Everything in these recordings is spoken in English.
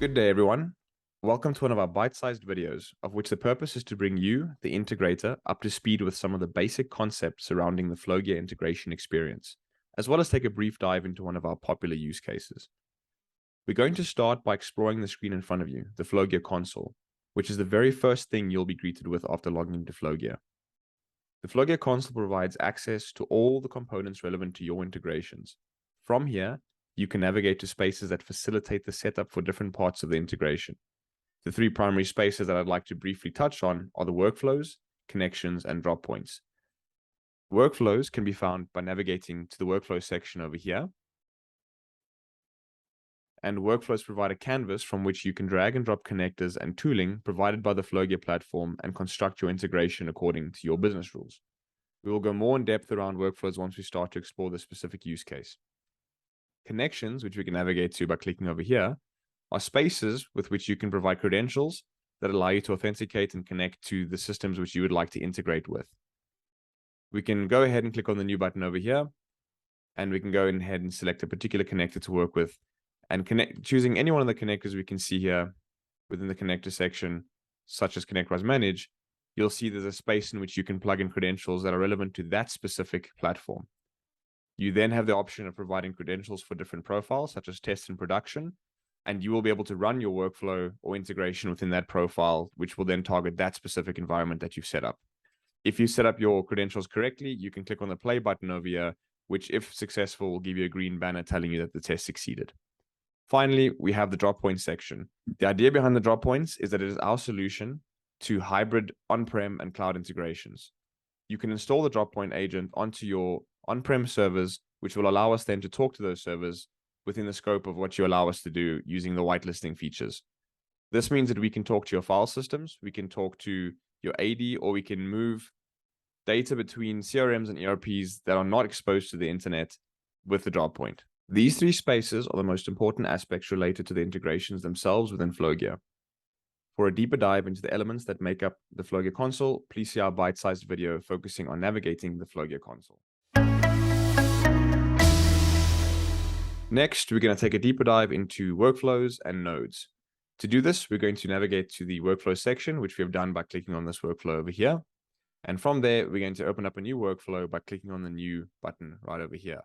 Good day, everyone. Welcome to one of our bite-sized videos, of which the purpose is to bring you, the integrator, up to speed with some of the basic concepts surrounding the Flowgear integration experience, as well as take a brief dive into one of our popular use cases. We're going to start by exploring the screen in front of you, the Flowgear console, which is the very first thing you'll be greeted with after logging into Flowgear. The Flowgear console provides access to all the components relevant to your integrations. From here, you can navigate to spaces that facilitate the setup for different parts of the integration. The three primary spaces that I'd like to briefly touch on are the workflows, connections, and drop points. Workflows can be found by navigating to the workflow section over here. And workflows provide a canvas from which you can drag and drop connectors and tooling provided by the Flowgear platform and construct your integration according to your business rules. We will go more in depth around workflows once we start to explore the specific use case. Connections, which we can navigate to by clicking over here, are spaces with which you can provide credentials that allow you to authenticate and connect to the systems which you would like to integrate with. We can go ahead and click on the new button over here, and we can go ahead and select a particular connector to work with, and choosing any one of the connectors we can see here within the connector section, such as Connect, Rise, Manage. You'll see there's a space in which you can plug in credentials that are relevant to that specific platform. You then have the option of providing credentials for different profiles, such as test and production, and you will be able to run your workflow or integration within that profile, which will then target that specific environment that you've set up. If you set up your credentials correctly, you can click on the play button over here, which, if successful, will give you a green banner telling you that the test succeeded. Finally, we have the drop point section. The idea behind the drop points is that it is our solution to hybrid on-prem and cloud integrations. You can install the drop point agent onto your on-prem servers, which will allow us then to talk to those servers within the scope of what you allow us to do using the whitelisting features. This means that we can talk to your file systems, we can talk to your AD, or we can move data between CRMs and ERPs that are not exposed to the internet with the drop point. These three spaces are the most important aspects related to the integrations themselves within Flowgear. For a deeper dive into the elements that make up the Flowgear console, please see our bite-sized video focusing on navigating the Flowgear console. Next, we're going to take a deeper dive into workflows and nodes. To do this, we're going to navigate to the workflow section, which we have done by clicking on this workflow over here. And from there, we're going to open up a new workflow by clicking on the new button right over here,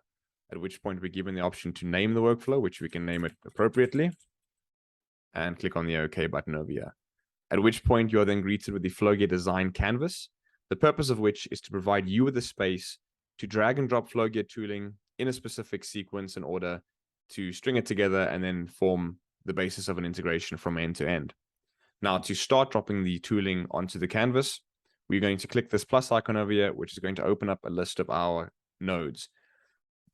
at which point we're given the option to name the workflow, which we can name it appropriately, and click on the OK button over here. At which point you're then greeted with the Flowgear design canvas, the purpose of which is to provide you with the space to drag and drop Flowgear tooling in a specific sequence in order to string it together and then form the basis of an integration from end to end. Now, to start dropping the tooling onto the canvas, we're going to click this plus icon over here, which is going to open up a list of our nodes.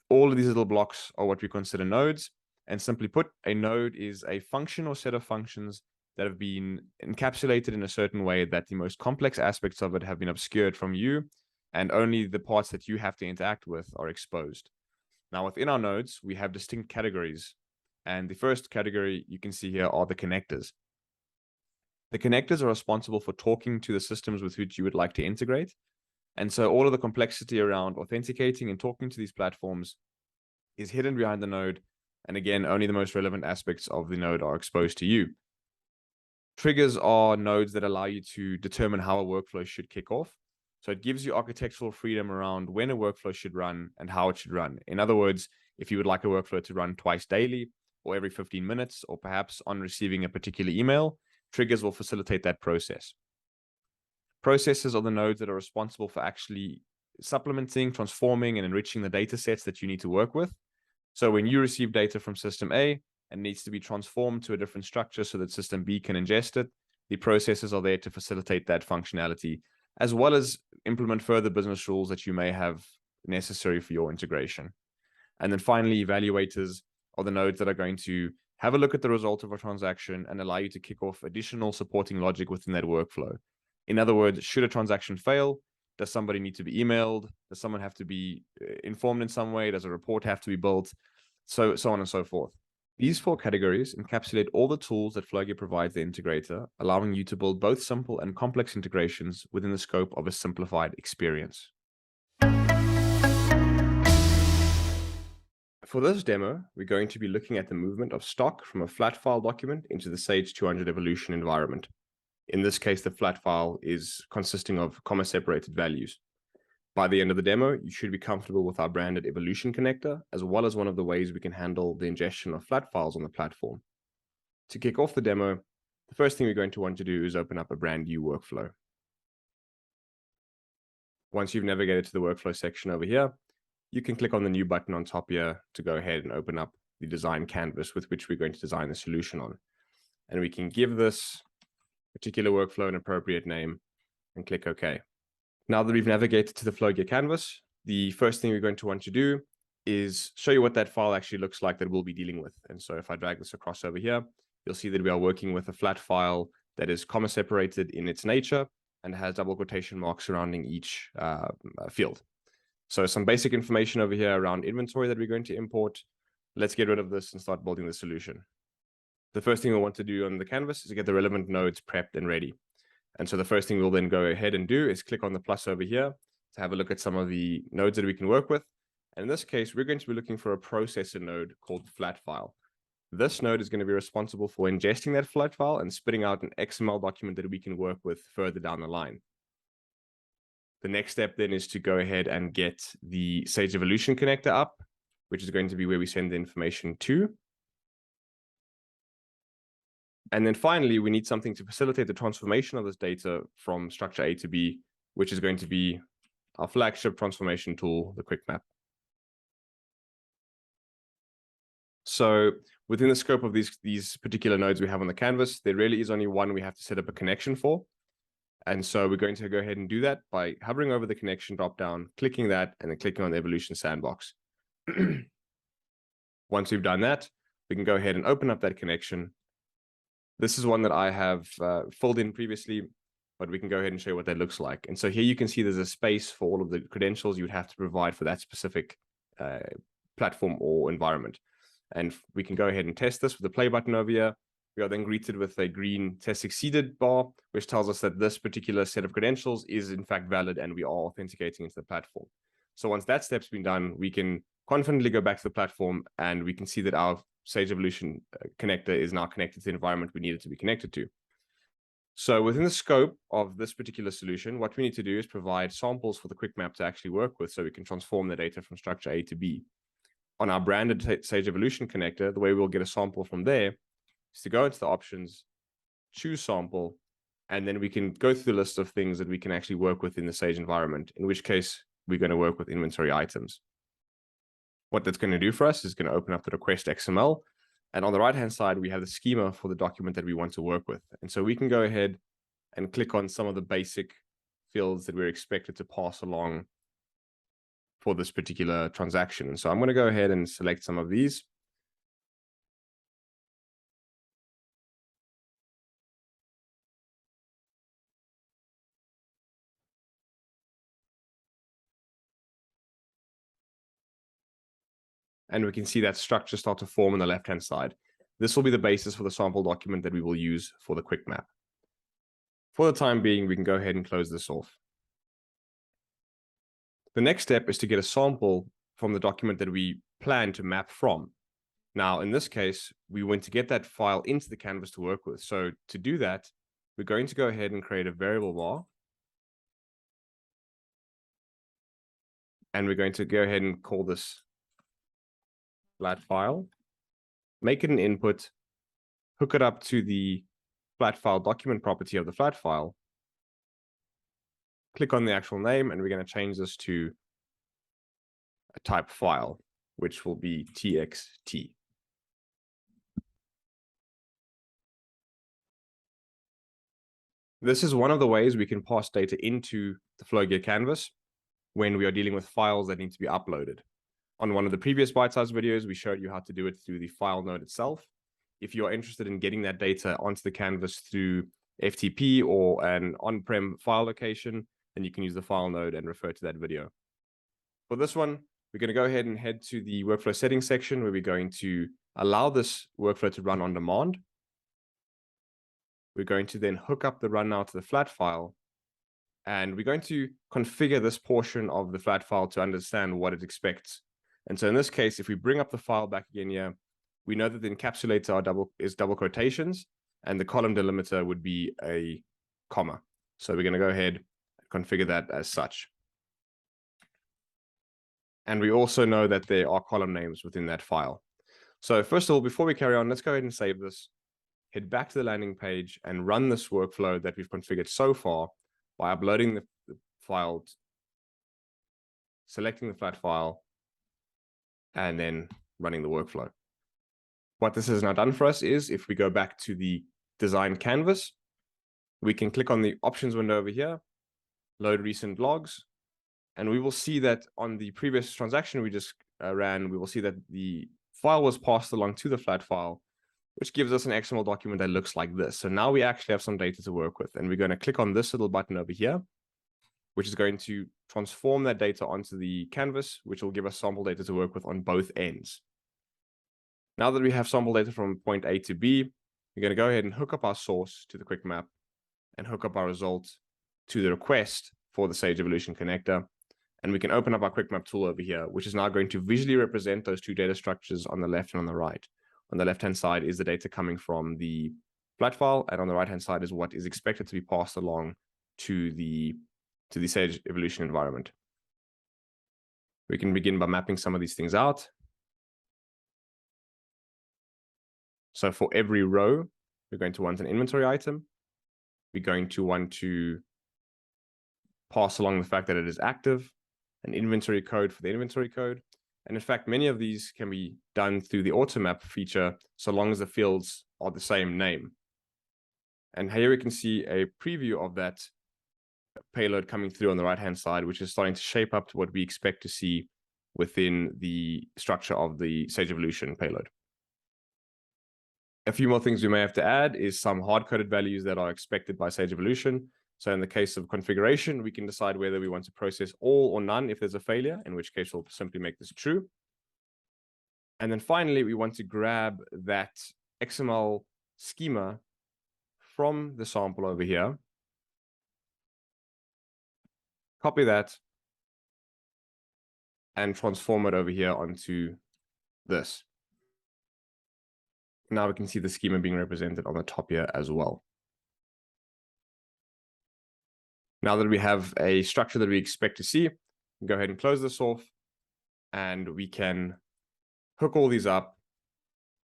All of these little blocks are what we consider nodes, and simply put, a node is a function or set of functions that have been encapsulated in a certain way that the most complex aspects of it have been obscured from you, and only the parts that you have to interact with are exposed. Now, within our nodes, we have distinct categories, and the first category you can see here are the connectors. The connectors are responsible for talking to the systems with which you would like to integrate, and so all of the complexity around authenticating and talking to these platforms is hidden behind the node, and again, only the most relevant aspects of the node are exposed to you. Triggers are nodes that allow you to determine how a workflow should kick off. So it gives you architectural freedom around when a workflow should run and how it should run. In other words, if you would like a workflow to run twice daily or every 15 minutes, or perhaps on receiving a particular email, triggers will facilitate that process. Processes are the nodes that are responsible for actually supplementing, transforming, and enriching the data sets that you need to work with. So when you receive data from system A and needs to be transformed to a different structure so that system B can ingest it, the processes are there to facilitate that functionality, as well as implement further business rules that you may have necessary for your integration. And then finally, evaluators are the nodes that are going to have a look at the result of a transaction and allow you to kick off additional supporting logic within that workflow. In other words, should a transaction fail, does somebody need to be emailed? Does someone have to be informed in some way? Does a report have to be built? So on and so forth. These four categories encapsulate all the tools that Flowgear provides the integrator, allowing you to build both simple and complex integrations within the scope of a simplified experience. For this demo, we're going to be looking at the movement of stock from a flat file document into the Sage 200 Evolution environment. In this case, the flat file is consisting of comma-separated values. By the end of the demo, you should be comfortable with our branded Evolution connector, as well as one of the ways we can handle the ingestion of flat files on the platform. To kick off the demo, the first thing we're going to want to do is open up a brand new workflow. Once you've navigated to the workflow section over here, you can click on the new button on top here to go ahead and open up the design canvas with which we're going to design the solution on. And we can give this particular workflow an appropriate name and click OK. Now that we've navigated to the Flowgear canvas, the first thing we're going to want to do is show you what that file actually looks like that we'll be dealing with. And so if I drag this across over here, you'll see that we are working with a flat file that is comma separated in its nature and has double quotation marks surrounding each field. So some basic information over here around inventory that we're going to import. Let's get rid of this and start building the solution. The first thing we want to do on the canvas is to get the relevant nodes prepped and ready. And so the first thing we'll then go ahead and do is click on the plus over here to have a look at some of the nodes that we can work with. And in this case, we're going to be looking for a processor node called Flat File. This node is going to be responsible for ingesting that flat file and spitting out an XML document that we can work with further down the line. The next step then is to go ahead and get the Sage Evolution connector up, which is going to be where we send the information to. And then finally, we need something to facilitate the transformation of this data from structure A to B, which is going to be our flagship transformation tool, the Quick Map. So within the scope of these particular nodes we have on the canvas, there really is only one we have to set up a connection for. And so we're going to go ahead and do that by hovering over the connection dropdown, clicking that, and then clicking on the Evolution sandbox. Once we've done that, we can go ahead and open up that connection. This is one that I have filled in previously, but we can go ahead and show you what that looks like. And so here you can see there's a space for all of the credentials you would have to provide for that specific platform or environment. And we can go ahead and test this with the play button over here. We are then greeted with a green test succeeded bar, which tells us that this particular set of credentials is in fact valid and we are authenticating into the platform. So once that step's been done, we can confidently go back to the platform and we can see that our Sage Evolution connector is now connected to the environment we need it to be connected to. So within the scope of this particular solution, what we need to do is provide samples for the Quick Map to actually work with so we can transform the data from structure A to B. On our branded Sage Evolution connector, the way we'll get a sample from there is to go into the options, choose sample, and then we can go through the list of things that we can actually work with in the Sage environment, in which case we're going to work with inventory items. What that's going to do for us is going to open up the request XML. And on the right-hand side, we have the schema for the document that we want to work with. And so we can go ahead and click on some of the basic fields that we're expected to pass along for this particular transaction. And so I'm going to go ahead and select some of these. And we can see that structure start to form on the left-hand side. This will be the basis for the sample document that we will use for the Quick Map. For the time being, we can go ahead and close this off. The next step is to get a sample from the document that we plan to map from. Now, in this case, we want to get that file into the canvas to work with. So to do that, we're going to go ahead and create a variable var. And we're going to go ahead and call this flat file, make it an input, hook it up to the flat file document property of the flat file, click on the actual name, and we're going to change this to a type file, which will be txt. This is one of the ways we can pass data into the Flowgear canvas when we are dealing with files that need to be uploaded. On one of the previous bite-sized videos, we showed you how to do it through the file node itself. If you're interested in getting that data onto the canvas through FTP or an on-prem file location, then you can use the file node and refer to that video. For this one, we're going to go ahead and head to the workflow settings section where we're going to allow this workflow to run on demand. We're going to then hook up the run now to the flat file. And we're going to configure this portion of the flat file to understand what it expects. And so in this case, if we bring up the file back again here, we know that the encapsulator is double quotations, and the column delimiter would be a comma. So we're going to go ahead and configure that as such. And we also know that there are column names within that file. So first of all, before we carry on, let's go ahead and save this, head back to the landing page and run this workflow that we've configured so far by uploading the file, selecting the flat file, and then running the workflow. What this has now done for us is, if we go back to the design canvas, we can click on the options window over here, load recent logs, and we will see that on the previous transaction we just ran, we will see that the file was passed along to the flat file, which gives us an XML document that looks like this. So now we actually have some data to work with, and we're going to click on this little button over here, which is going to transform that data onto the canvas, which will give us sample data to work with on both ends. Now that we have sample data from point A to B, we're going to go ahead and hook up our source to the quick map and hook up our result to the request for the Sage Evolution connector. And we can open up our quick map tool over here, which is now going to visually represent those two data structures on the left and on the right. On the left-hand side is the data coming from the flat file, and on the right-hand side is what is expected to be passed along to the Sage Evolution environment. We can begin by mapping some of these things out. So for every row, we're going to want an inventory item. We're going to want to pass along the fact that it is active, an inventory code for the inventory code. And in fact, many of these can be done through the automap feature, so long as the fields are the same name. And here we can see a preview of that payload coming through on the right-hand side, which is starting to shape up to what we expect to see within the structure of the Sage Evolution payload. A few more things we may have to add is some hard-coded values that are expected by Sage Evolution. So in the case of configuration, we can decide whether we want to process all or none if there's a failure, in which case we'll simply make this true. And then finally, we want to grab that XML schema from the sample over here, copy that, and transform it over here onto this. Now we can see the schema being represented on the top here as well. Now that we have a structure that we expect to see, go ahead and close this off, and we can hook all these up,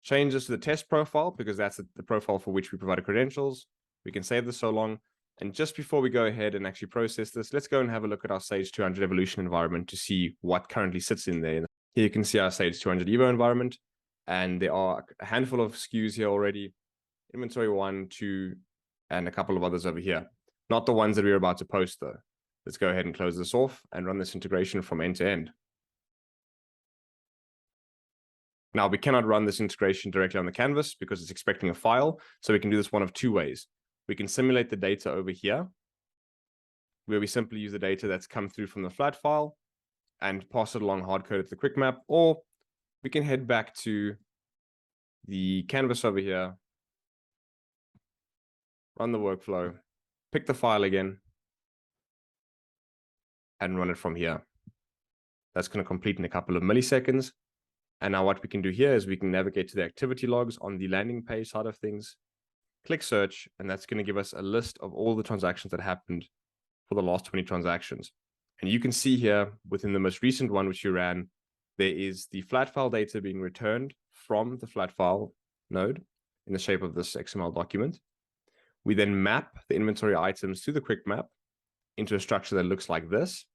change this to the test profile, because that's the profile for which we provided credentials. We can save this so long. And just before we go ahead and actually process this, let's go and have a look at our Sage 200 Evolution environment to see what currently sits in there. Here you can see our Sage 200 Evo environment, and there are a handful of SKUs here already. Inventory 1, 2, and a couple of others over here. Not the ones that we're about to post though. Let's go ahead and close this off and run this integration from end to end. Now we cannot run this integration directly on the canvas because it's expecting a file. So we can do this one of two ways. We can simulate the data over here, where we simply use the data that's come through from the flat file and pass it along hard-coded to the quick map, or we can head back to the canvas over here, run the workflow, pick the file again, and run it from here. That's going to complete in a couple of milliseconds. And now what we can do here is we can navigate to the activity logs on the landing page side of things, click search, and that's going to give us a list of all the transactions that happened for the last 20 transactions. And you can see here within the most recent one, which you ran, there is the flat file data being returned from the flat file node in the shape of this XML document. We then map the inventory items to the quick map into a structure that looks like this.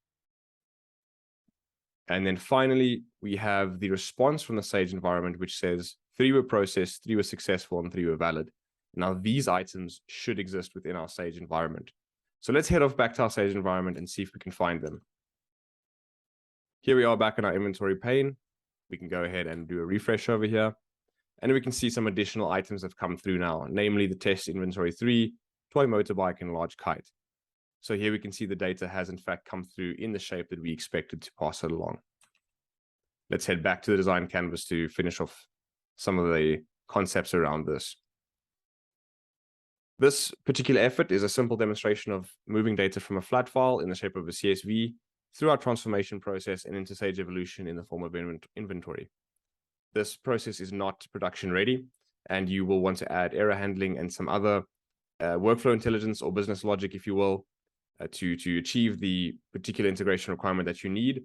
And then finally, we have the response from the Sage environment, which says 3 were processed, 3 were successful, and 3 were valid. Now, these items should exist within our Sage environment. So let's head off back to our Sage environment and see if we can find them. Here we are back in our inventory pane. We can go ahead and do a refresh over here. And we can see some additional items that have come through now, namely the test inventory 3, toy motorbike, and large kite. So here we can see the data has in fact come through in the shape that we expected to pass it along. Let's head back to the design canvas to finish off some of the concepts around this. This particular effort is a simple demonstration of moving data from a flat file in the shape of a CSV through our transformation process and into Sage Evolution in the form of inventory. This process is not production ready, and you will want to add error handling and some other workflow intelligence or business logic, if you will, to achieve the particular integration requirement that you need.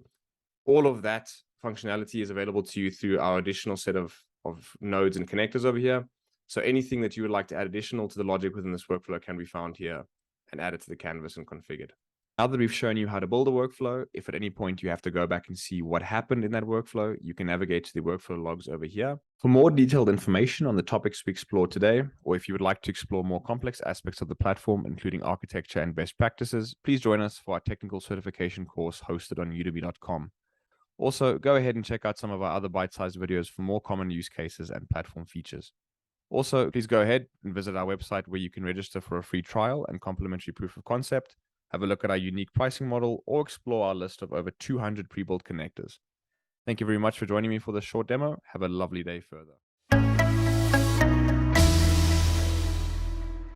All of that functionality is available to you through our additional set of nodes and connectors over here. So anything that you would like to add additional to the logic within this workflow can be found here and added to the canvas and configured. Now that we've shown you how to build a workflow, if at any point you have to go back and see what happened in that workflow, you can navigate to the workflow logs over here. For more detailed information on the topics we explored today, or if you would like to explore more complex aspects of the platform, including architecture and best practices, please join us for our technical certification course hosted on udemy.com. Also, go ahead and check out some of our other bite-sized videos for more common use cases and platform features. Also, please go ahead and visit our website where you can register for a free trial and complimentary proof of concept, have a look at our unique pricing model, or explore our list of over 200 pre-built connectors. Thank you very much for joining me for this short demo. Have a lovely day further.